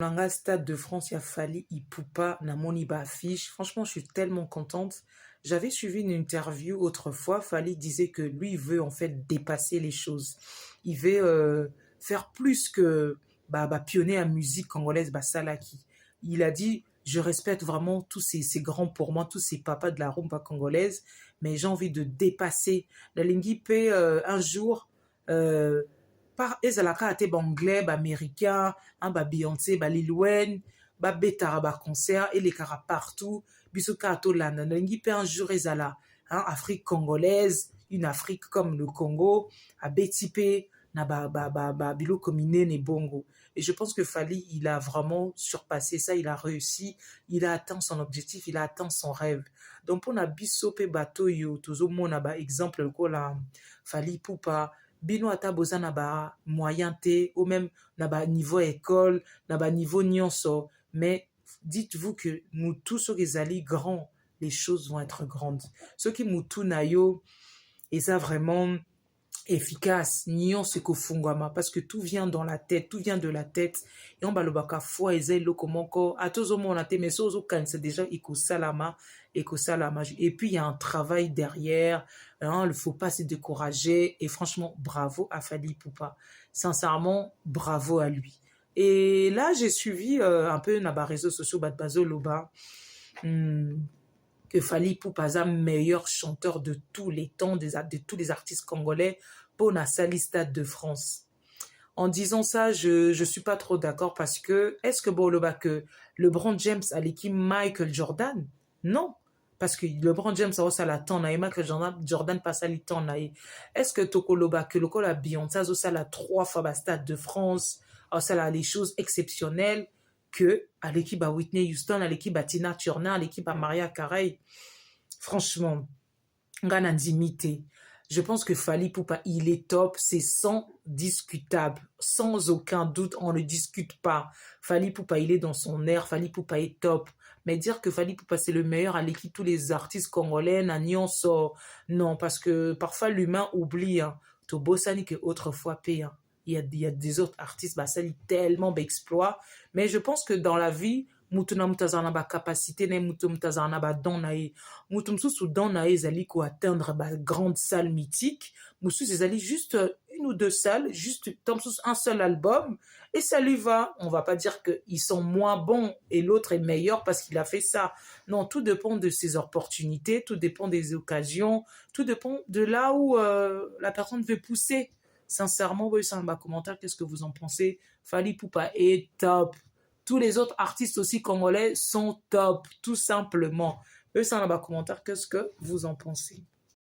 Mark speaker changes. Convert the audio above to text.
Speaker 1: Nanga Stade de France, il a fallu Ipupa, Namoni affiche. Franchement, je suis tellement contente. J'avais suivi une interview autrefois. Fali disait que lui, il veut en fait dépasser les choses. Il veut faire plus que pionner en musique congolaise, Salaki. Il a dit, je respecte vraiment tous ces grands pour moi, tous ces papas de la rumba congolaise, mais j'ai envie de dépasser. La Lingui peut un jour euh, par ezalaka ate anglais, américain, Beyoncé, Lil Wayne, betara concert elekaka partout, biso kaka tolanda nalingi mpe un jour ezala Afrique congolaise, une Afrique comme le Congo, abeti mpe na biloko minene bongo. Et je pense que Fali, il a vraiment surpassé ça, il a réussi, il a atteint son objectif, il a atteint son rêve. Donc pour na biso pe bato yo tozomona exemple lokola Fali Ipupa, bino ata boza na ba moyen te ou même na ba niveau école na ba niveau nyonso, mais dites-vous que mutu soki ezali grand, les choses vont être grandes. Soki mutu na yo eza vraiment efficace nyonso ekofungwama, parce que tout vient dans la tête, tout vient de la tête. Et on balobaka foi eza eloko moko atozomona te, mais so ozokanisa déjà ekosalama. Et puis il y a un travail derrière, il ne faut pas se décourager. Et franchement, bravo à Fali Ipupa, sincèrement bravo à lui. Et là j'ai suivi un peu na ba réseaux sociaux bazoloba que Fali Ipupa est le meilleur chanteur de tous les temps, de tous les artistes congolais pour la Stade de France. En disant ça, je ne suis pas trop d'accord, parce que est-ce que que LeBron James a l'équipe Michael Jordan? Non. Parce que LeBron James a aussi la temps, Michael Jordan passe à temps. Est-ce que Tokoloba, que le la Beyoncé a aussi la 3 fois Stade de France, a les choses exceptionnelles que à l'équipe à Whitney Houston, à l'équipe à Tina Turner, à l'équipe à Maria Carey. Franchement, je pense que Fali Ipupa, il est top, c'est sans discutable, sans aucun doute, on ne discute pas. Fali Ipupa, il est dans son air, Fali Ipupa est top. Mais dire que Fali Ipupa, c'est le meilleur à l'équipe tous les artistes congolais, non, parce que parfois l'humain oublie, Tobosani que autrefois paye. Il y a des autres artistes, ça lui tellement d'exploits. Mais je pense que dans la vie, mutuna mutazana ba capacité na mutu mutazana ba don na ye mutu msusu don na ye ezali ko atteindre ba grande salle mythique, musu ezali juste une ou deux salles, juste un seul album, et ça lui va. On va pas dire que ils sont moins bons et l'autre est meilleur parce qu'il a fait ça. Non, tout dépend de ses opportunités, tout dépend des occasions, tout dépend de là où la personne veut pousser. Sincèrement, voyez ça dans les commentaires, qu'est-ce que vous en pensez? Fali Ipupa est top. Tous les autres artistes aussi congolais sont top, tout simplement. Eux, ça dans les commentaires, qu'est-ce que vous en pensez?